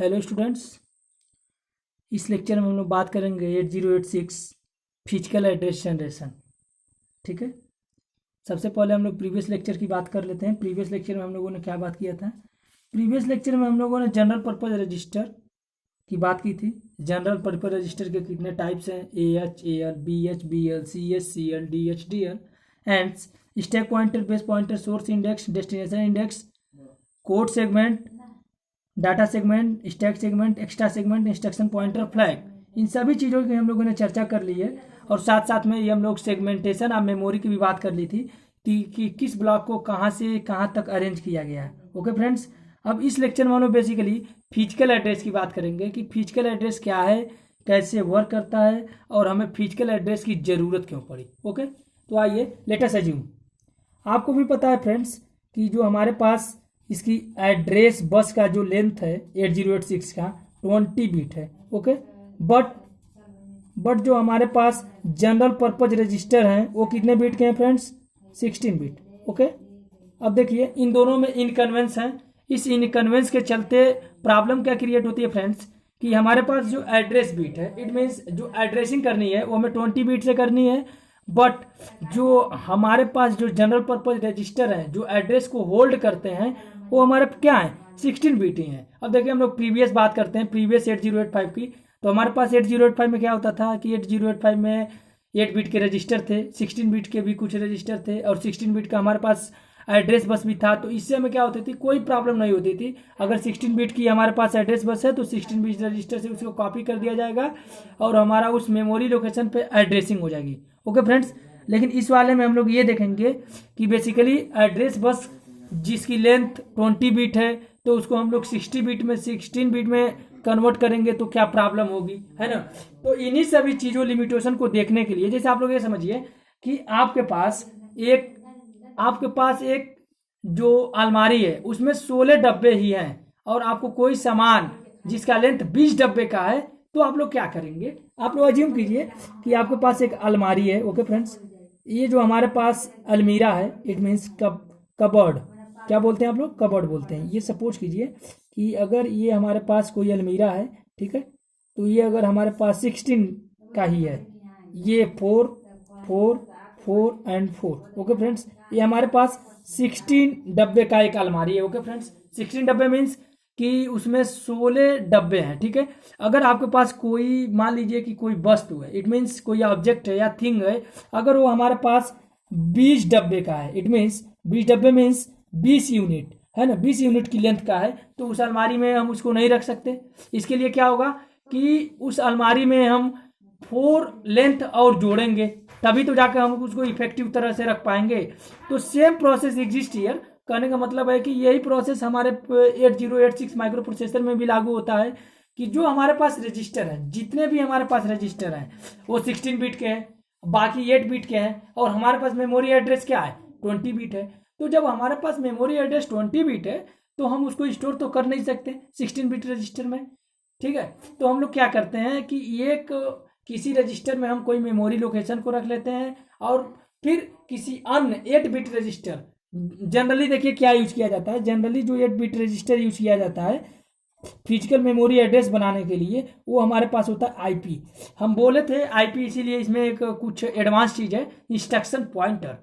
Hello students, इस lecture में हम लोग बात करेंगे 8086 फिजिकल एड्रेस जनरेशन। ठीक है। सबसे पहले हम लोग प्रीवियस लेक्चर की बात कर लेते हैं। प्रीवियस लेक्चर में हम लोगों ने क्या बात किया था? प्रीवियस लेक्चर में हम लोगों ने जनरल पर्पज रजिस्टर की बात की थी। जनरल पर्पज रजिस्टर के कितने टाइप्स हैं? AH, AL, BH, BL, CS, CL, DH, DL and stack pointer, base pointer, source index, destination index, code segment, data segment, stack segment, extra segment, instruction pointer, flag. इन सभी चीज़ों की हम लोगों ने चर्चा कर ली है। और साथ साथ में ये हम लोग सेगमेंटेशन ऑफ मेमोरी की भी बात कर ली थी कि किस ब्लॉक को कहाँ से कहाँ तक अरेंज किया गया है। ओके फ्रेंड्स, अब इस लेक्चर में हम लोग बेसिकली फिजिकल एड्रेस की बात करेंगे कि फिजिकल एड्रेस क्या है, कैसे वर्क करता है और हमें फिजिकल एड्रेस की ज़रूरत क्यों पड़ी। ओके, तो आइए लेट अस अज्यूम। आपको भी पता है फ्रेंड्स कि जो हमारे पास इसकी एड्रेस बस का जो लेंथ है 8086 का 20 बिट है। ओके, बट जो हमारे पास जनरल पर्पज रजिस्टर हैं वो कितने बिट के हैं फ्रेंड्स? 16 बिट। ओके, अब देखिए इन दोनों में इनकन्वेंस है। इस इनकन्वेंस के चलते प्रॉब्लम क्या क्रिएट होती है फ्रेंड्स कि हमारे पास जो एड्रेस बिट है, इट मीन्स जो एड्रेसिंग करनी है वो हमें 20 बिट से करनी है। बट जो हमारे पास जो जनरल पर्पज रजिस्टर है जो एड्रेस को होल्ड करते हैं वो हमारे क्या है? 16 बिट ही है। अब देखिए हम लोग प्रीवियस बात करते हैं, प्रीवियस 8085 की। तो हमारे पास 8085 में क्या होता था कि 8085 में 8 बिट के रजिस्टर थे, 16 बिट के भी कुछ रजिस्टर थे और 16 बिट का हमारे पास एड्रेस बस भी था। तो इससे हमें क्या होती थी, कोई प्रॉब्लम नहीं होती थी। अगर 16 बिट की हमारे पास एड्रेस बस है तो 16 बिट रजिस्टर से उसको कॉपी कर दिया जाएगा और हमारा उस मेमोरी लोकेशन पे एड्रेसिंग हो जाएगी। ओके फ्रेंड्स, लेकिन इस वाले में हम लोग ये देखेंगे कि बेसिकली एड्रेस बस जिसकी लेंथ 20 बिट है तो उसको हम लोग 16 बिट में कन्वर्ट करेंगे तो क्या प्रॉब्लम होगी, है ना। तो इन्हीं सभी चीज़ों लिमिटेशन को देखने के लिए जैसे आप लोग ये समझिए कि आपके पास एक जो अलमारी है उसमें 16 डब्बे ही हैं और आपको कोई सामान जिसका लेंथ 20 डब्बे का है तो आप लोग क्या करेंगे? आप लोग अज्यूम कीजिए कि आपके पास एक अलमारी है। ओके फ्रेंड्स, ये जो हमारे पास अलमीरा है इट मीन्स कबर्ड, क्या बोलते हैं आप लोग? कबर्ड बोलते हैं। ये सपोज कीजिए कि अगर ये हमारे पास कोई अलमीरा है, ठीक है, तो ये अगर हमारे पास 16 का ही है, ये 4 4 4 एंड 4। ओके फ्रेंड्स, ये हमारे पास 16 डब्बे का एक अलमारी है। ओके फ्रेंड्स, 16 डब्बे मीन्स कि उसमें 16 डब्बे हैं। ठीक है, अगर आपके पास कोई मान लीजिए कि कोई वस्तु है, इट मीन्स कोई ऑब्जेक्ट है या थिंग है, अगर वो हमारे पास 20 डब्बे का है, इट मीन्स 20 डब्बे मीन्स 20 यूनिट है ना, 20 यूनिट की लेंथ का है, तो उस अलमारी में हम उसको नहीं रख सकते। इसके लिए क्या होगा कि उस अलमारी में हम 4 लेंथ और जोड़ेंगे तभी तो जाकर हम उसको इफेक्टिव तरह से रख पाएंगे। तो सेम प्रोसेस एग्जिस्ट हियर। कहने का मतलब है कि यही प्रोसेस हमारे 8086 माइक्रो प्रोसेसर में भी लागू होता है कि जो हमारे पास रजिस्टर है, जितने भी हमारे पास रजिस्टर हैं वो 16 बिट के हैं, बाकी 8 बिट के हैं और हमारे पास मेमोरी एड्रेस क्या है? 20 बिट है। तो जब हमारे पास मेमोरी एड्रेस 20 बिट है तो हम उसको स्टोर तो कर नहीं सकते 16 बिट रजिस्टर में। ठीक है, तो हम लोग क्या करते हैं कि किसी रजिस्टर में हम कोई मेमोरी लोकेशन को रख लेते हैं और फिर किसी अन्य 8 बिट रजिस्टर, जनरली देखिए क्या यूज किया जाता है, जनरली जो 8 बिट रजिस्टर यूज किया जाता है फिजिकल मेमोरी एड्रेस बनाने के लिए वो हमारे पास होता है आईपी। हम बोले थे आईपी इसीलिए इसमें एक कुछ एडवांस चीज है, इंस्ट्रक्शन पॉइंटर।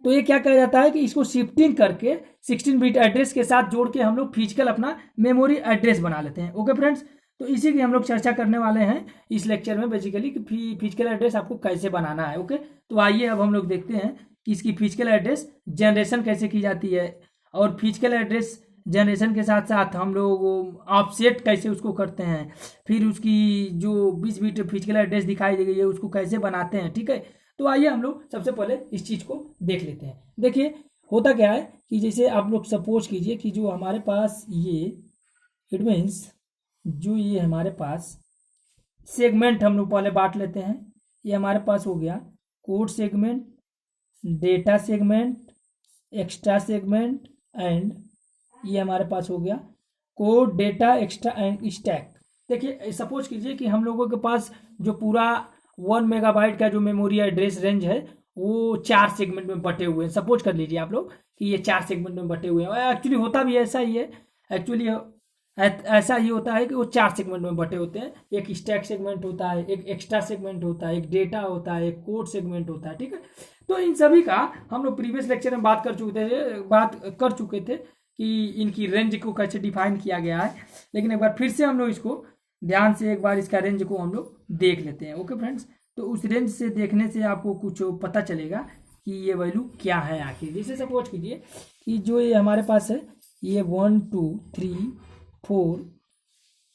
तो ये क्या कहा जाता है कि इसको शिफ्टिंग करके 16 बिट एड्रेस के साथ जोड़ के हम लोग फिजिकल अपना मेमोरी एड्रेस बना लेते हैं। ओके फ्रेंड्स, तो इसी की हम लोग चर्चा करने वाले हैं इस लेक्चर में बेसिकली कि फिजिकल एड्रेस आपको कैसे बनाना है। ओके, तो आइए अब हम लोग देखते हैं कि इसकी फिजिकल एड्रेस जनरेशन कैसे की जाती है और फिजिकल एड्रेस जनरेशन के साथ साथ हम लोग ऑफसेट कैसे उसको करते हैं, फिर उसकी जो 20 बिट फिजिकल एड्रेस दिखाई दे गई है उसको कैसे बनाते हैं। ठीक है, तो आइए हम लोग सबसे पहले इस चीज़ को देख लेते हैं। देखिए होता क्या है कि जैसे आप लोग सपोज कीजिए कि जो हमारे पास ये इट मीन्स जो ये हमारे पास सेगमेंट हम लोग पहले बांट लेते हैं। ये हमारे पास हो गया code segment, data segment, extra segment and ये हमारे पास हो गया code, data, extra and stack. देखिए सपोज कीजिए कि हम लोगों के पास जो पूरा 1 मेगाबाइट का जो मेमोरी एड्रेस रेंज है वो 4 सेगमेंट में बटे हुए हैं। सपोज कर लीजिए आप लोग कि ये 4 सेगमेंट में बटे हुए हैं। एक्चुअली होता भी ऐसा ही है। एक्चुअली ऐसा ही होता है कि वो 4 सेगमेंट में बटे होते हैं। एक स्टैक सेगमेंट होता है, एक एक्स्ट्रा सेगमेंट होता है, एक डेटा होता है, एक कोड सेगमेंट होता है, ठीक है। तो इन सभी का हम लोग प्रीवियस लेक्चर में बात कर चुके थे कि इनकी रेंज को कैसे डिफाइन किया गया है, लेकिन एक बार फिर से हम लोग इसको ध्यान से एक बार इसका रेंज को हम लोग देख लेते हैं। ओके फ्रेंड्स, तो उस रेंज से देखने से आपको कुछ पता चलेगा कि ये वैल्यू क्या है आखिर। जैसे सपोज कीजिए कि जो ये हमारे पास है, ये 1 2 3 4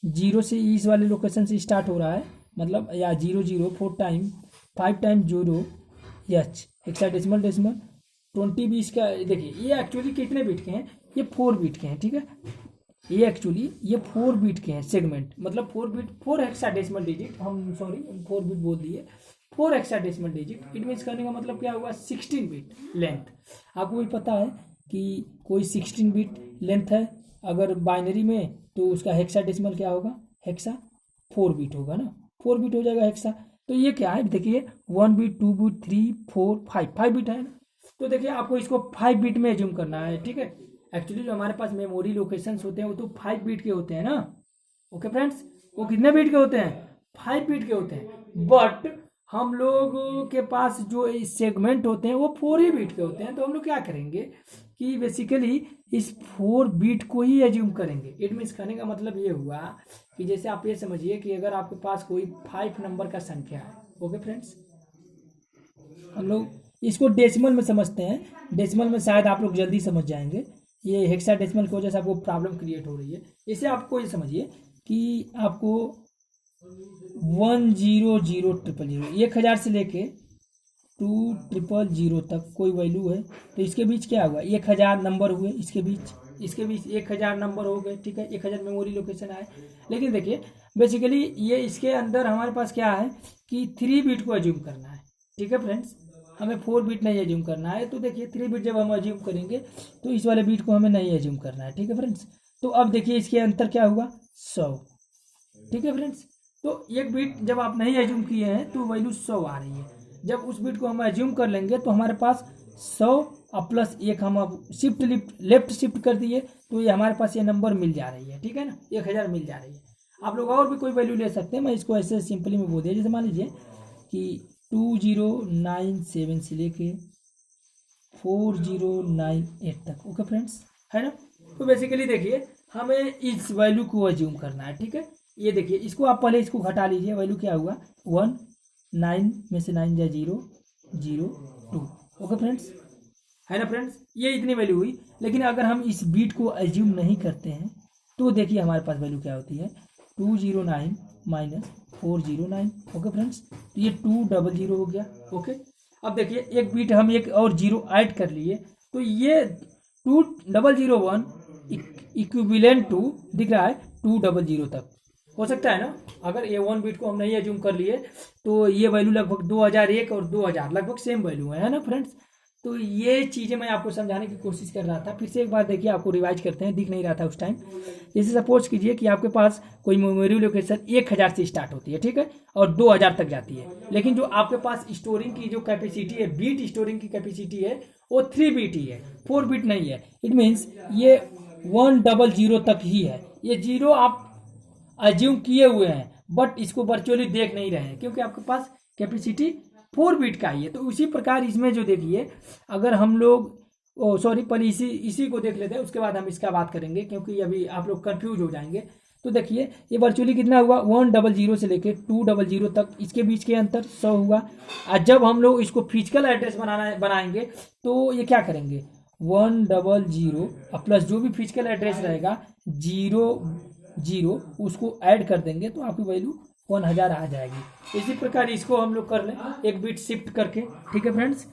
0 से इस वाले लोकेशन से स्टार्ट हो रहा है, मतलब या 0 0 4 time 5 time 0 H hexadecimal decimal 20 20 का। देखिए ये एक्चुअली कितने बिट के हैं, ये 4 बिट के हैं, ठीक है। ये एक्चुअली ये 4 बिट के हैं सेगमेंट, मतलब 4 बिट 4 हेक्साडेसिमल डिजिट, हम सॉरी 4 बिट बोल दिए, 4 हेक्साडेसिमल डिजिट। इट मीन्स करने का मतलब क्या हुआ, 16 बिट लेंथ। आपको भी पता है कि कोई 16 बिट लेंथ है अगर बाइनरी में, तो उसका हेक्साडेसिमल क्या होगा, हेक्सा 4 बिट होगा ना, 4 बिट हो जाएगा हेक्सा। तो ये क्या है, देखिए 1 बिट 2 बिट 3 4 5 बिट है ना। तो देखिए आपको इसको 5 बिट में एज्यूम करना है, ठीक है। एक्चुअली जो हमारे पास मेमोरी लोकेशंस होते हैं वो तो 5 बिट के होते हैं ना। ओके फ्रेंड्स, वो कितने बिट के होते हैं, 5 बिट के होते हैं। बट हम लोग के पास जो सेगमेंट होते हैं वो 4 ही बिट के होते हैं। तो हम लोग क्या करेंगे कि बेसिकली इस 4 बिट को ही एज्यूम करेंगे। इट मीन्स कहने का मतलब ये हुआ कि जैसे आप ये समझिए कि अगर आपके पास कोई 5 नंबर का संख्या है, ओके फ्रेंड्स, हम लोग इसको डेसिमल में समझते हैं। डेसिमल में शायद आप लोग जल्दी समझ जाएंगे, ये हेक्साडेसिमल की वजह से आपको प्रॉब्लम क्रिएट हो रही है। इसे आपको ये समझिए कि आपको 1000000 1000 से लेके 2000 तक कोई वैल्यू है, तो इसके बीच क्या हुआ, 1000 नंबर हुए, इसके बीच 1000 नंबर हो गए, ठीक है। 1000 मेमोरी लोकेशन आए। लेकिन देखिए बेसिकली ये इसके अंदर हमारे पास क्या है कि 3 बिट को एज्यूम करना है, ठीक है फ्रेंड्स, हमें 4 बिट नहीं एज्यूम करना है। तो देखिए 3 बिट जब हम एज्यूम करेंगे तो इस वाले बिट को हमें नहीं एज्यूम करना है, ठीक है फ्रेंड्स। तो अब देखिए इसके अंतर क्या हुआ, 100, ठीक है फ्रेंड्स। तो एक बिट जब आप नहीं एज्यूम किए हैं तो वैल्यू 100 आ रही है। जब उस बिट को हम एज्यूम कर लेंगे तो हमारे पास 100 और प्लस 1 हम अब लेफ्ट शिफ्ट कर दिए, तो ये हमारे पास ये नंबर मिल जा रही है, ठीक है ना, 1000 मिल जा रही है। आप लोग और भी कोई वैल्यू ले सकते हैं, मैं इसको ऐसे सिंपली में बोल दिया। जैसे मान लीजिए कि 2097 से लेके 4098 तक, ओके फ्रेंड्स, है ना। तो बेसिकली देखिए हमें इस वैल्यू को एज्यूम करना है, ठीक है। ये देखिए इसको आप पहले इसको घटा लीजिए, वैल्यू क्या हुआ 1 9 में से 9 जाए 0 0 2, ओके फ्रेंड्स, है ना फ्रेंड्स, ये इतनी वैल्यू हुई। लेकिन अगर हम इस बीट को एज्यूम नहीं करते हैं तो देखिए हमारे पास वैल्यू क्या होती है, 209 माइनस 409, ओके फ्रेंड्स। तो ये 200 हो गया, ओके। अब देखिए एक बीट हम एक और जीरो ऐड कर लिए, तो ये 2001 इक्विवेलेंट टू दिख रहा है 200 तक हो सकता है ना। अगर ये 1 बिट को हम नहीं एज्यूम कर लिए तो ये वैल्यू लगभग 2001 और 2000 लगभग सेम वैल्यू है ना फ्रेंड्स। तो ये चीज़ें मैं आपको समझाने की कोशिश कर रहा था। फिर से एक बार देखिए, आपको रिवाइज करते हैं, दिख नहीं रहा था उस टाइम। जैसे सपोज कीजिए कि आपके पास कोई मेमोरी लोकेशन 1000 से स्टार्ट होती है, ठीक है, और 2000 तक जाती है। लेकिन जो आपके पास स्टोरिंग की जो कैपेसिटी है, बीट स्टोरिंग की कैपेसिटी है, वो 3 बिट ही है, 4 बिट नहीं है। इट मीन्स ये 100 तक ही है। ये जीरो आप एज्यूम किए हुए हैं, बट इसको वर्चुअली देख नहीं रहे हैं क्योंकि आपके पास कैपेसिटी 4 बिट का ही है। तो उसी प्रकार इसमें जो देखिए, अगर हम लोग पहले इसी को देख लेते हैं, उसके बाद हम इसका बात करेंगे क्योंकि अभी आप लोग कंफ्यूज हो जाएंगे। तो देखिए ये वर्चुअली कितना हुआ, 100 से लेके 200 तक, इसके बीच के अंतर 100 हुआ। और जब हम लोग इसको फिजिकल एड्रेस बनाएंगे तो ये क्या करेंगे, 100 प्लस जो भी फिजिकल एड्रेस रहेगा 00 उसको ऐड कर देंगे तो आपकी वैल्यू 1000 आ जाएगी। इसी प्रकार इसको हम लोग कर लें एक बिट शिफ्ट करके, ठीक है फ्रेंड्स।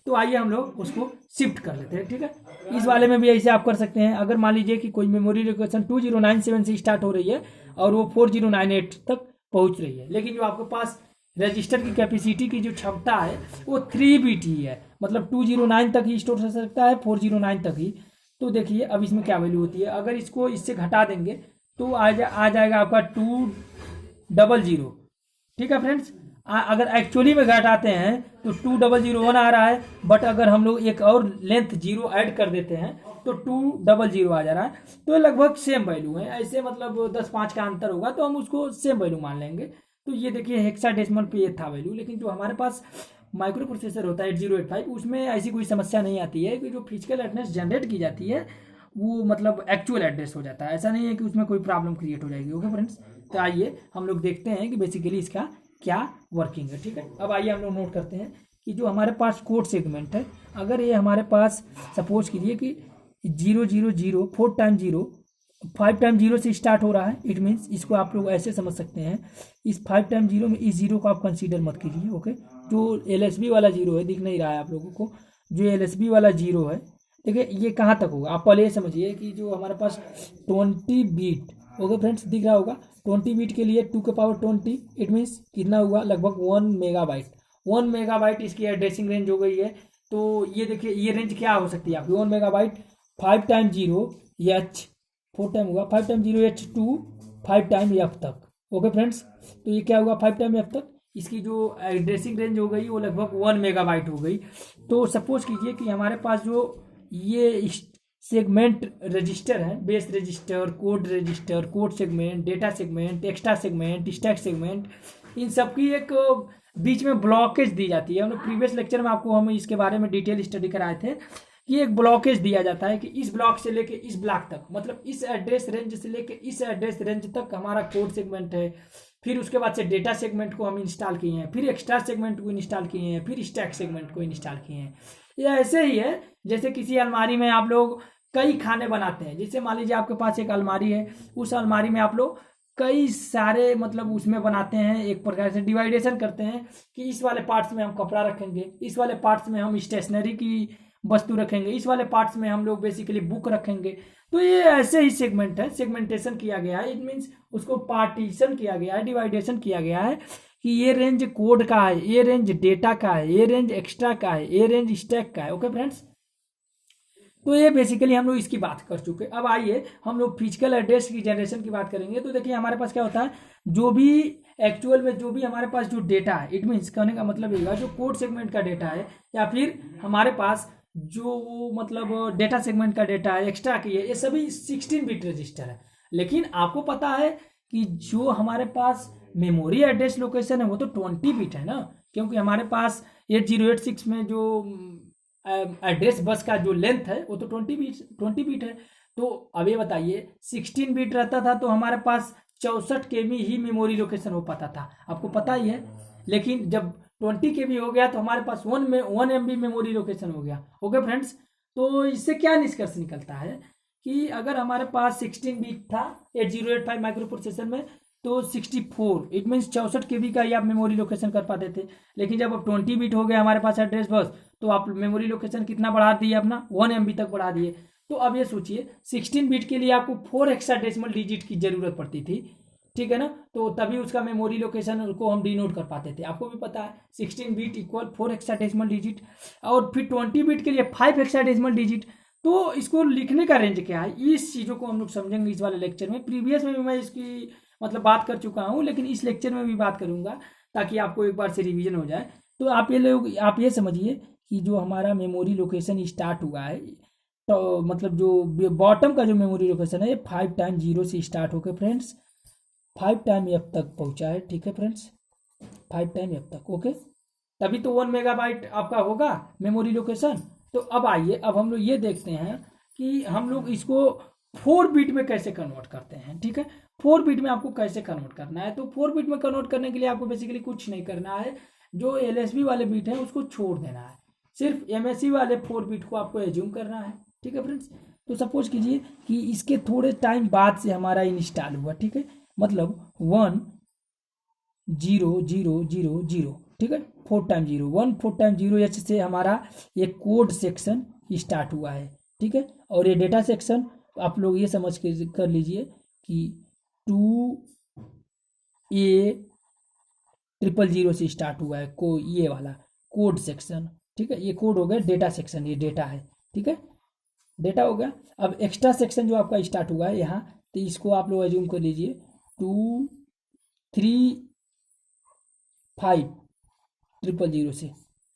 तो आइए हम लोग उसको शिफ्ट कर लेते हैं, ठीक है। इस वाले में भी ऐसे आप कर सकते हैं। अगर मान लीजिए कि कोई मेमोरी लोकेशन 2097 से स्टार्ट हो रही है और वो 4098 तक पहुंच रही है, लेकिन जो आपके पास रजिस्टर की कैपेसिटी की जो क्षमता है वो 3 बिट ही है, मतलब 209 तक ही स्टोर कर सकता है, 409 तक ही। तो देखिए अब इसमें क्या वैल्यू होती है, अगर इसको इससे घटा देंगे तो आ जाएगा आपका 200, ठीक है फ्रेंड्स। अगर एक्चुअली में घटाते हैं तो 2001 आ रहा है, बट अगर हम लोग एक और लेंथ जीरो ऐड कर देते हैं तो 200 आ जा रहा है, तो ये लगभग सेम वैल्यू है। ऐसे मतलब 10-5 का अंतर होगा तो हम उसको सेम वैल्यू मान लेंगे। तो ये देखिए हेक्साडेसिमल पे ये था वैल्यू, लेकिन जो हमारे पास माइक्रो प्रोसेसर होता है 8085 उसमें ऐसी कोई समस्या नहीं आती है कि जो फिजिकल एड्रेस जनरेट की जाती है वो मतलब एक्चुअल एड्रेस हो जाता है। ऐसा नहीं है कि उसमें कोई प्रॉब्लम क्रिएट हो जाएगी। ओके फ्रेंड्स, तो आइए हम लोग देखते हैं कि बेसिकली इसका क्या वर्किंग है। ठीक है, अब आइए हम लोग नोट करते हैं कि जो हमारे पास कोड सेगमेंट है, अगर ये हमारे पास सपोज कीजिए कि 000 4 टाइम 0 5 टाइम 0 से स्टार्ट हो रहा है, इट मीन्स इसको आप लोग ऐसे समझ सकते हैं, इस 5 टाइम 0 में इस जीरो को आप कंसीडर मत कीजिए। ओके, जो LSB वाला जीरो है, दिख नहीं रहा है आप लोगों को, जो LSB वाला जीरो है, देखिए ये कहाँ तक होगा। आप पहले ये समझिए कि जो हमारे पास 20 बीट, ओके फ्रेंड्स दिख रहा होगा, 20 बीट के लिए 2 के पावर 20, इट मीन्स कितना हुआ, लगभग 1 मेगाबाइट। 1 मेगाबाइट इसकी एड्रेसिंग रेंज हो गई है। तो ये देखिए ये रेंज क्या हो सकती है आपकी, 1 मेगाबाइट 5 टाइम 0 H 4 टाइम हुआ, 5 time 0 H to 5 time F तक। ओके फ्रेंड्स, तो ये क्या हुआ 5 टाइम F तक, इसकी जो एड्रेसिंग रेंज हो गई वो लगभग 1 मेगाबाइट हो गई। तो सपोज कीजिए कि हमारे पास जो ये सेगमेंट रजिस्टर है, base register, code register, code segment, data segment, extra segment, stack segment, इन सबकी एक बीच में ब्लॉकेज दी जाती है। हम लोग प्रीवियस लेक्चर में आपको हम इसके बारे में डिटेल स्टडी कराए थे कि एक ब्लॉकेज दिया जाता है कि इस ब्लॉक से लेके इस ब्लॉक तक, मतलब इस एड्रेस रेंज से लेके इस एड्रेस रेंज तक हमारा कोड सेगमेंट है। फिर उसके बाद से डेटा सेगमेंट को हम इंस्टॉल किए हैं, फिर एक्स्ट्रा सेगमेंट को इंस्टॉल किए हैं, फिर स्टैक सेगमेंट को इंस्टॉल किए हैं। ये ऐसे ही है जैसे किसी अलमारी में आप लोग कई खाने बनाते हैं। जैसे मान लीजिए आपके पास एक अलमारी है, उस अलमारी में आप लोग कई सारे मतलब उसमें बनाते हैं, एक प्रकार से डिवाइडेशन करते हैं कि इस वाले पार्ट्स में हम कपड़ा रखेंगे, इस वाले पार्ट्स में हम स्टेशनरी की वस्तु रखेंगे, इस वाले पार्ट्स में हम लोग बेसिकली बुक रखेंगे। तो ये ऐसे ही सेगमेंट है, सेगमेंटेशन किया गया है, इट मीन्स उसको पार्टीशन किया गया है, डिवाइडेशन किया गया है कि ये रेंज कोड का है, ये रेंज डेटा का है, ये रेंज एक्स्ट्रा का है, ये रेंज स्टैक का है। ओके फ्रेंड्स, तो ये बेसिकली हम लोग इसकी बात कर चुके। अब आइए हम लोग फिजिकल एड्रेस की जनरेशन की बात करेंगे। तो देखिए हमारे पास क्या होता है, जो भी एक्चुअल में जो भी हमारे पास जो डेटा है, इट मीन्स कहने का मतलब ये जो कोड सेगमेंट का डेटा है या फिर हमारे पास जो मतलब डेटा सेगमेंट का डेटा है, एक्स्ट्रा की है, ये सभी 16 बिट रजिस्टर है। लेकिन आपको पता है कि जो हमारे पास मेमोरी एड्रेस लोकेशन है वो तो 20 बिट है ना, क्योंकि हमारे पास 8086 में जो एड्रेस बस का जो लेंथ है वो तो 20 बीट है। तो अब ये बताइए 16 बीट रहता था तो हमारे पास 64 KB ही मेमोरी लोकेशन हो पाता था, आपको पता ही है। लेकिन जब 20 KB हो गया तो हमारे पास 1 MB मेमोरी लोकेशन हो गया। ओके फ्रेंड्स, तो इससे क्या निष्कर्ष निकलता है कि अगर हमारे पास 16 बीट था 8085 माइक्रो प्रोसेसर में तो 64 इट मीन्स 64 KB का ही आप मेमोरी लोकेशन कर पाते थे। लेकिन जब अब 20 बीट हो गया हमारे पास एड्रेस बस, तो आप मेमोरी लोकेशन कितना बढ़ा दिए, अपना 1 MB तक बढ़ा दिए। तो अब ये सोचिए 16 बीट के लिए आपको 4 हेक्साडेसिमल डिजिट की जरूरत पड़ती थी, ठीक है ना, तो तभी उसका मेमोरी लोकेशन को हम डिनोट कर पाते थे। आपको भी पता है 16 बीट इक्वल 4 हेक्साडेसिमल डिजिट, और फिर 20 बीट के लिए 5 हेक्साडेसिमल डिजिट। तो इसको लिखने का रेंज क्या है, इस चीज़ों को हम लोग समझेंगे इस वाले लेक्चर में। प्रीवियस में भी मैं इसकी मतलब बात कर चुका हूँ, लेकिन इस लेक्चर में भी बात करूंगा ताकि आपको एक बार से रिवीजन हो जाए। तो आप ये समझिए कि जो हमारा मेमोरी लोकेशन स्टार्ट हुआ है, तो मतलब जो बॉटम का जो मेमोरी लोकेशन है 5 टाइम 0 से स्टार्ट होकर फ्रेंड्स 5 टाइम F तक पहुंचा है। ठीक है फ्रेंड्स, 5 टाइम F तक। ओके, तभी तो 1 मेगाबाइट आपका होगा मेमोरी लोकेशन। तो अब आइए अब हम लोग ये देखते हैं कि हम लोग इसको 4 बिट में कैसे कन्वर्ट करते हैं। ठीक है, 4 बिट में आपको कैसे कन्वर्ट करना है, तो 4 बिट में कन्वर्ट करने के लिए आपको बेसिकली कुछ नहीं करना है, जो LSB वाले बिट है उसको छोड़ देना है, सिर्फ MSC वाले 4 बिट को आपको एज्यूम करना है। ठीक है फ्रेंड्स, तो सपोज कीजिए कि इसके थोड़े टाइम बाद से हमारा इंस्टॉल हुआ, ठीक है, मतलब 1 0 0 0 0, ठीक है, 4 टाइम 0 1 4 टाइम 0 H से हमारा ये कोड सेक्शन स्टार्ट हुआ है। ठीक है, और ये डेटा सेक्शन आप लोग ये समझ के कर लीजिए कि 2A000 से स्टार्ट हुआ है ये वाला कोड सेक्शन। ठीक है, ये कोड हो गया, डेटा सेक्शन ये डेटा है। ठीक है, डेटा हो गया। अब एक्स्ट्रा सेक्शन जो आपका स्टार्ट हुआ है यहाँ, तो इसको आप लोग एज्यूम कर लीजिए 2 3 5 000 से।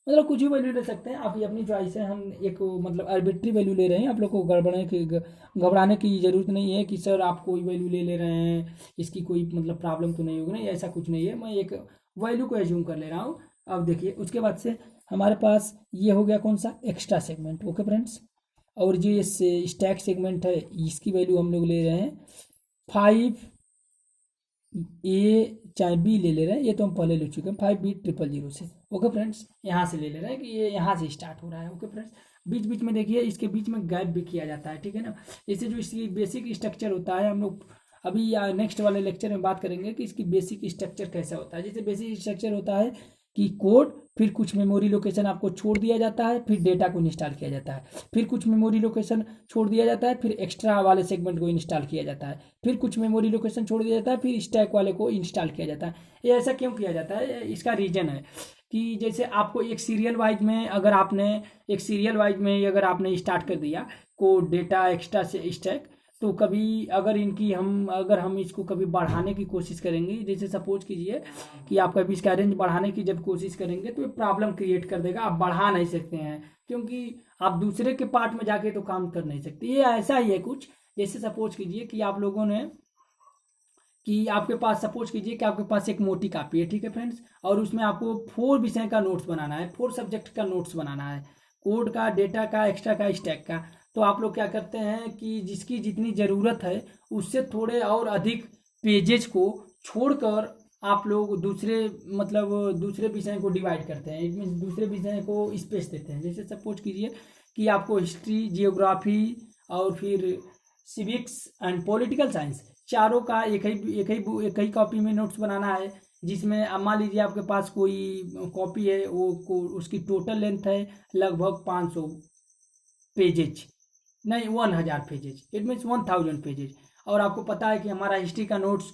मतलब कुछ भी वैल्यू ले सकते हैं, आपकी अपनी चॉइस है। हम एक मतलब आर्बिट्री वैल्यू ले रहे हैं, आप लोग को घबराने की ज़रूरत नहीं है कि सर आप कोई वैल्यू ले रहे हैं, इसकी कोई मतलब प्रॉब्लम तो नहीं होगी। नहीं, ऐसा कुछ नहीं है, मैं एक वैल्यू को एज्यूम कर ले रहा हूँ। अब देखिए उसके बाद से हमारे पास ये हो गया कौन सा, एक्स्ट्रा सेगमेंट। ओके फ्रेंड्स, और जो ये स्टैक सेगमेंट है इसकी वैल्यू हम लोग ले रहे हैं 5 ए चाहे बी ले रहे हैं, ये तो हम पहले ले चुके हैं 5B000 से। ओके फ्रेंड्स, यहाँ से ले रहे हैं कि ये यहाँ से स्टार्ट हो रहा है। ओके फ्रेंड्स, बीच बीच में देखिए इसके बीच में गैप भी किया जाता है, ठीक है ना। इससे जो इसकी बेसिक स्ट्रक्चर होता है, हम लोग अभी या नेक्स्ट वाले लेक्चर में बात करेंगे कि इसकी बेसिक स्ट्रक्चर कैसा होता है। जैसे बेसिक स्ट्रक्चर होता है कि कोड, फिर कुछ मेमोरी लोकेशन आपको छोड़ दिया जाता है, फिर डेटा को इंस्टॉल किया जाता है, फिर कुछ मेमोरी लोकेशन छोड़ दिया जाता है, फिर एक्स्ट्रा वाले सेगमेंट को इंस्टॉल किया जाता है, फिर कुछ मेमोरी लोकेशन छोड़ दिया जाता है, फिर स्टैक वाले को इंस्टॉल किया जाता है। ये ऐसा क्यों किया जाता है, इसका रीजन है कि जैसे आपको एक सीरियल वाइज में अगर आपने स्टार्ट कर दिया कोड, डेटा, एक्स्ट्रा से स्टैक, तो कभी अगर हम इसको कभी बढ़ाने की कोशिश करेंगे, जैसे सपोज कीजिए कि आप कभी इसका रेंज बढ़ाने की जब कोशिश करेंगे तो ये प्रॉब्लम क्रिएट कर देगा। आप बढ़ा नहीं सकते हैं क्योंकि आप दूसरे के पार्ट में जाके तो काम कर नहीं सकते। ये ऐसा ही है कुछ, जैसे सपोज कीजिए कि सपोज कीजिए कि आपके पास एक मोटी कापी है, ठीक है फ्रेंड्स, और उसमें आपको 4 विषय का नोट्स बनाना है, 4 सब्जेक्ट का नोट्स बनाना है, कोड का, डेटा का, एक्स्ट्रा का, स्टैक का। तो आप लोग क्या करते हैं कि जिसकी जितनी ज़रूरत है उससे थोड़े और अधिक पेजेज को छोड़कर आप लोग दूसरे विषय को डिवाइड करते हैं। इट मीन्स दूसरे विषय को स्पेस देते हैं। जैसे सपोज कीजिए कि आपको हिस्ट्री, जियोग्राफी और फिर सिविक्स एंड पॉलिटिकल साइंस चारों का एक ही कॉपी में नोट्स बनाना है, जिसमें अब मान लीजिए आपके पास कोई कॉपी है, उसकी टोटल लेंथ है लगभग 500 पेजेज, नहीं 1000 पेजेज, इट मीन्स 1000 पेजेज। और आपको पता है कि हमारा हिस्ट्री का नोट्स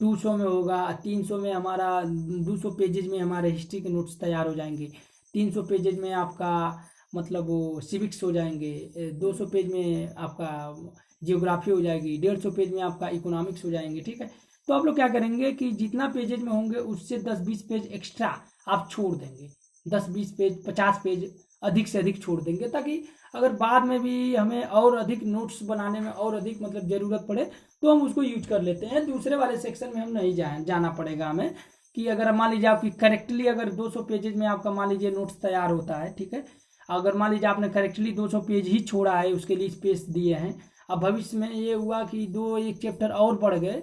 200 में होगा, 300 में हमारा 200 पेजेज में हमारे हिस्ट्री के नोट्स तैयार हो जाएंगे, 300 पेजेज में आपका मतलब वो सिविक्स हो जाएंगे, 200 पेज में आपका जियोग्राफी हो जाएगी, 150 पेज में आपका इकोनॉमिक्स हो जाएंगे, ठीक है। तो आप लोग क्या करेंगे कि जितना पेजेज में होंगे उससे 10-20 पेज एक्स्ट्रा आप छोड़ देंगे, 10-20 पेज, 50 पेज अधिक से अधिक छोड़ देंगे, ताकि अगर बाद में भी हमें और अधिक नोट्स बनाने में और अधिक मतलब ज़रूरत पड़े तो हम उसको यूज कर लेते हैं। दूसरे वाले सेक्शन में हम नहीं जाना पड़ेगा हमें। कि अगर मान लीजिए आपकी करेक्टली अगर 200 पेजेज में आपका मान लीजिए नोट्स तैयार होता है, ठीक है, अगर मान लीजिए आपने करेक्टली 200 पेज ही छोड़ा है, उसके लिए स्पेस दिए हैं, अब भविष्य में ये हुआ कि एक चैप्टर और बढ़ गए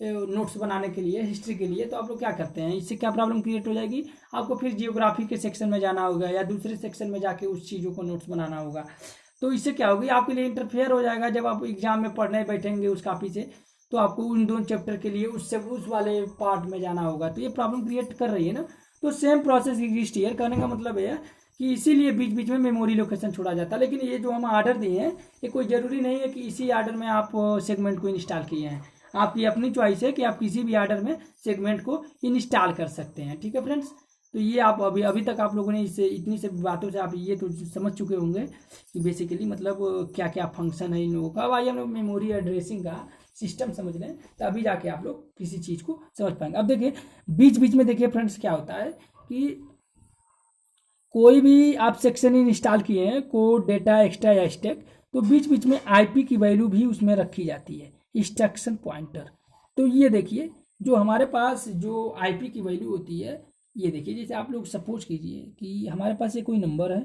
नोट्स बनाने के लिए, हिस्ट्री के लिए, तो आप लोग क्या करते हैं, इससे क्या प्रॉब्लम क्रिएट हो जाएगी, आपको फिर जियोग्राफी के सेक्शन में जाना होगा या दूसरे सेक्शन में जाके उस चीज़ों को नोट्स बनाना होगा। तो इससे क्या होगी, आपके लिए इंटरफेयर हो जाएगा। जब आप एग्जाम में पढ़ने बैठेंगे उस कॉपी से, तो आपको उन दोनों चैप्टर के लिए उस वाले पार्ट में जाना होगा, तो ये प्रॉब्लम क्रिएट कर रही है ना। तो सेम प्रोसेस एग्जिस्ट हियर, कहने का मतलब है कि इसीलिए बीच बीच में मेमोरी लोकेशन छोड़ा जाता है। लेकिन ये जो हम आर्डर दिए हैं, ये कोई ज़रूरी नहीं है कि इसी आर्डर में आप सेगमेंट को इंस्टॉल किए हैं। आपकी अपनी चॉइस है कि आप किसी भी आर्डर में सेगमेंट को इंस्टॉल कर सकते हैं, ठीक है फ्रेंड्स। तो ये आप अभी तक आप लोगों ने इससे इतनी से बातों से आप ये तो समझ चुके होंगे कि बेसिकली मतलब क्या क्या फंक्शन है इन लोगों का। अब आइए हम लोग मेमोरी एड्रेसिंग का सिस्टम समझ लें, तभी जाके आप लोग किसी चीज़ को समझ पाएंगे। अब देखिए बीच बीच में देखिए फ्रेंड्स क्या होता है कि कोई भी आप सेक्शन इंस्टॉल किए हैं, कोड, डेटा, एक्स्ट्रा या स्टैक, तो बीच बीच में आईपी की वैल्यू भी उसमें रखी जाती है, इंस्ट्रक्शन पॉइंटर। तो ये देखिए जो हमारे पास जो आईपी की वैल्यू होती है, ये देखिए जैसे आप लोग सपोज कीजिए कि हमारे पास ये कोई नंबर है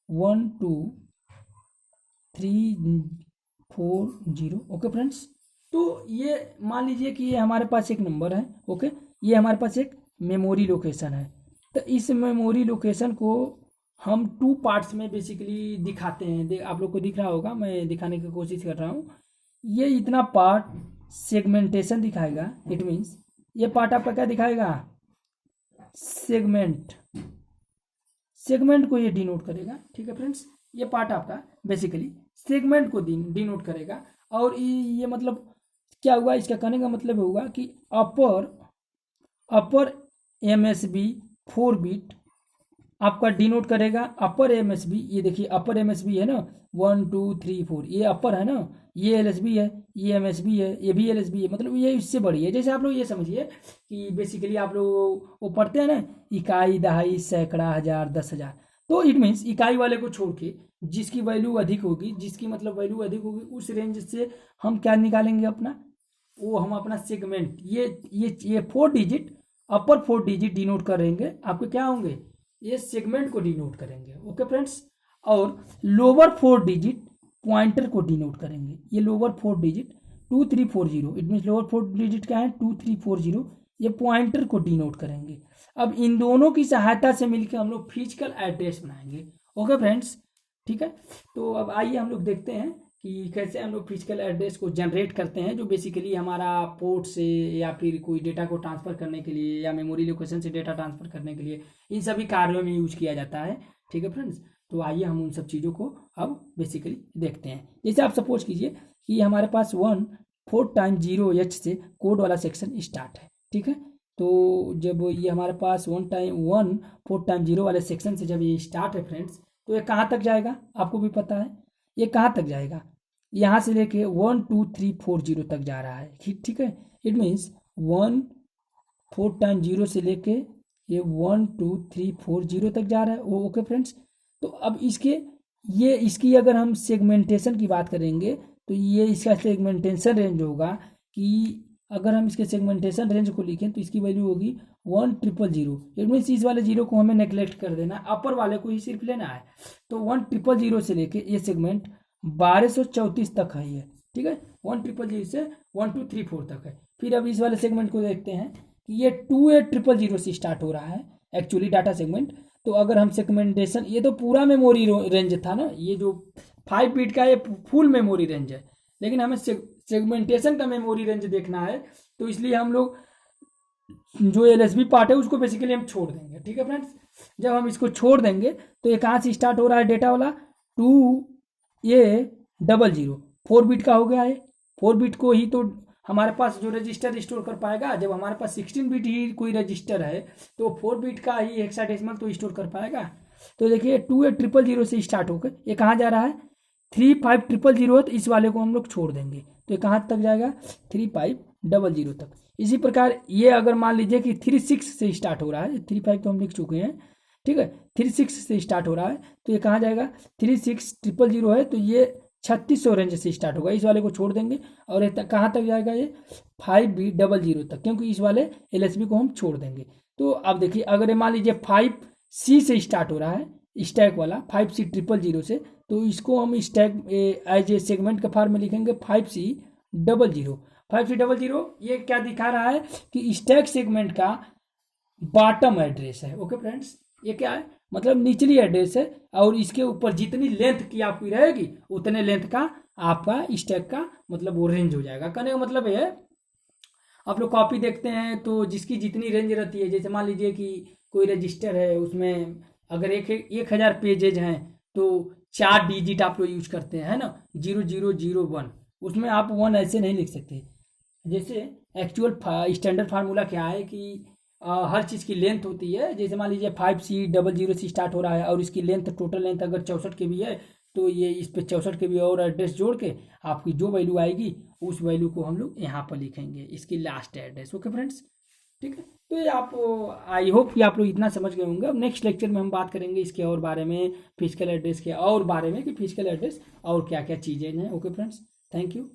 12340। ओके फ्रेंड्स, तो ये मान लीजिए कि ये हमारे पास एक नंबर है। ओके, ये हमारे पास एक मेमोरी लोकेशन है। तो इस मेमोरी लोकेशन को हम 2 पार्ट्स में बेसिकली दिखाते हैं। आप लोग को दिख रहा होगा, मैं दिखाने की कोशिश कर रहा हूँ। ये इतना पार्ट सेगमेंटेशन दिखाएगा, इट मीन्स ये पार्ट आपका क्या दिखाएगा, सेगमेंट को ये डिनोट करेगा, ठीक है फ्रेंड्स। ये पार्ट आपका बेसिकली सेगमेंट को डिनोट करेगा। और ये मतलब क्या हुआ, इसका कहने का मतलब होगा कि अपर MSB 4 बिट आपका डिनोट करेगा। अपर MSB, ये देखिए अपर MSB है ना, 1 2 3 4, ये अपर है ना, ये LSB है, ये MSB है, ये भी LSB है, मतलब ये इससे बड़ी है। जैसे आप लोग ये समझिए कि बेसिकली आप लोग वो पढ़ते हैं ना, इकाई, दहाई, सैकड़ा, हजार, 10,000, तो इट मीन्स इकाई वाले को छोड़ के जिसकी वैल्यू अधिक होगी, जिसकी मतलब वैल्यू अधिक होगी, उस रेंज से हम क्या निकालेंगे अपना, वो हम अपना सेगमेंट, ये 4 डिजिट, अपर 4 डिजिट डिनोट करेंगे, आपके क्या होंगे, ये सेगमेंट को डिनोट करेंगे। ओके फ्रेंड्स, और लोअर 4 डिजिट पॉइंटर को डिनोट करेंगे। ये lower 4 digit 2340, it means lower 4 digit क्या है 2340, ये पॉइंटर को डिनोट करेंगे। अब इन दोनों की सहायता से मिलकर हम लोग फिजिकल एड्रेस बनाएंगे। ओके फ्रेंड्स, ठीक है। तो अब आइए हम लोग देखते हैं कि कैसे हम लोग फिजिकल एड्रेस को जनरेट करते हैं, जो बेसिकली हमारा पोर्ट से या फिर कोई डेटा को ट्रांसफर करने के लिए या मेमोरी लोकेशन से डेटा ट्रांसफर करने के लिए इन सभी कार्यों में यूज किया जाता है। ठीक है फ्रेंड्स, तो आइए हम उन सब चीज़ों को अब बेसिकली देखते हैं। जैसे आप सपोज कीजिए कि हमारे पास 1 4 टाइम 0h से कोड वाला सेक्शन स्टार्ट है। ठीक है, तो जब ये हमारे पास 1 4 टाइम 0 वाले सेक्शन से जब ये स्टार्ट है फ्रेंड्स, तो ये कहाँ तक जाएगा, आपको भी पता है ये कहाँ तक जाएगा, यहाँ से लेके 1 2 3 4 0 तक जा रहा है। ठीक है, इट मीन्स 1 4 टाइम 0 से लेके ये 1 2 3 4 0 तक जा रहा है। ओके फ्रेंड्स, तो अब इसकी अगर हम सेगमेंटेशन की बात करेंगे तो ये इसका सेगमेंटेशन रेंज होगा कि अगर हम इसके सेगमेंटेशन रेंज को लिखें तो इसकी वैल्यू होगी 1000। इट मीन्स इस वाले जीरो को हमें नेग्लेक्ट कर देना है, अपर वाले को ही सिर्फ लेना है। तो 1000 से लेके ये सेगमेंट 1234 तक है ये। ठीक है, 1000 से 1234 तक है। फिर अब इस वाले सेगमेंट को देखते हैं कि ये 28000 से स्टार्ट हो रहा है एक्चुअली डाटा सेगमेंट। तो अगर हम सेगमेंटेशन, ये तो पूरा मेमोरी रेंज था ना, ये जो 5 बिट का ये फुल मेमोरी रेंज है, लेकिन हमें सेगमेंटेशन का मेमोरी रेंज देखना है, तो इसलिए हम लोग जो एलएसबी पार्ट है उसको बेसिकली हम छोड़ देंगे। ठीक है फ्रेंड्स, जब हम इसको छोड़ देंगे तो ये कहाँ से स्टार्ट हो रहा है डेटा वाला, 2A00 4 बिट का हो गया है। 4 बिट को ही तो हमारे पास जो रजिस्टर स्टोर कर पाएगा, जब हमारे पास 16 बिट ही कोई रजिस्टर है तो 4 बिट का ही हेक्साडेसिमल तो स्टोर कर पाएगा। तो देखिए 28000 से स्टार्ट होकर ये कहाँ जा रहा है, 35000 है, तो इस वाले को हम लोग छोड़ देंगे, तो ये कहाँ तक जाएगा 3500 तक। इसी प्रकार ये अगर मान लीजिए कि 36 से स्टार्ट हो रहा है, 35 तो हम लिख चुके हैं। ठीक है, 36 से स्टार्ट हो रहा है तो ये कहाँ जाएगा, 36000 है, तो ये 3600 रेंज से स्टार्ट होगा, इस वाले को छोड़ देंगे। और ये कहाँ तक जाएगा, ये 5B00 तक, क्योंकि इस वाले एलएसबी को हम छोड़ देंगे। तो अब देखिए अगर ये मान लीजिए 5C से स्टार्ट हो रहा है, स्टैक वाला 5C000 से, तो इसको हम स्टैक एज ए सेगमेंट के फॉर्म में लिखेंगे 5C00। 5C00 ये क्या दिखा रहा है कि स्टैक सेगमेंट का बॉटम एड्रेस है। ओके फ्रेंड्स, ये क्या है, मतलब निचली एड्रेस है, और इसके ऊपर जितनी लेंथ की आपकी रहेगी उतने लेंथ का आपका स्टैक का मतलब वो रेंज हो जाएगा। कहने का मतलब है, आप लोग कॉपी देखते हैं तो जिसकी जितनी रेंज रहती है, जैसे मान लीजिए कि कोई रजिस्टर है उसमें अगर 1000 पेजेज हैं तो 4 डिजिट आप लोग यूज करते हैं, है ना, 0001, उसमें आप 1 ऐसे नहीं लिख सकते। जैसे एक्चुअल स्टैंडर्ड फार्मूला क्या है कि हर चीज़ की लेंथ होती है। जैसे मान लीजिए 5C00 से स्टार्ट हो रहा है और इसकी लेंथ, टोटल लेंथ अगर 64 KB है, तो ये इस पे 64 KB और एड्रेस जोड़ के आपकी जो वैल्यू आएगी उस वैल्यू को हम लोग यहाँ पर लिखेंगे, इसकी लास्ट एड्रेस। ओके फ्रेंड्स, ठीक है, तो ये आप, आई होप कि आप लोग इतना समझ गए होंगे। अब नेक्स्ट लेक्चर में हम बात करेंगे इसके और बारे में, फिजिकल एड्रेस के और बारे में, कि फिजिकल एड्रेस और क्या क्या चीज़ें हैं। Okay friends, thank you.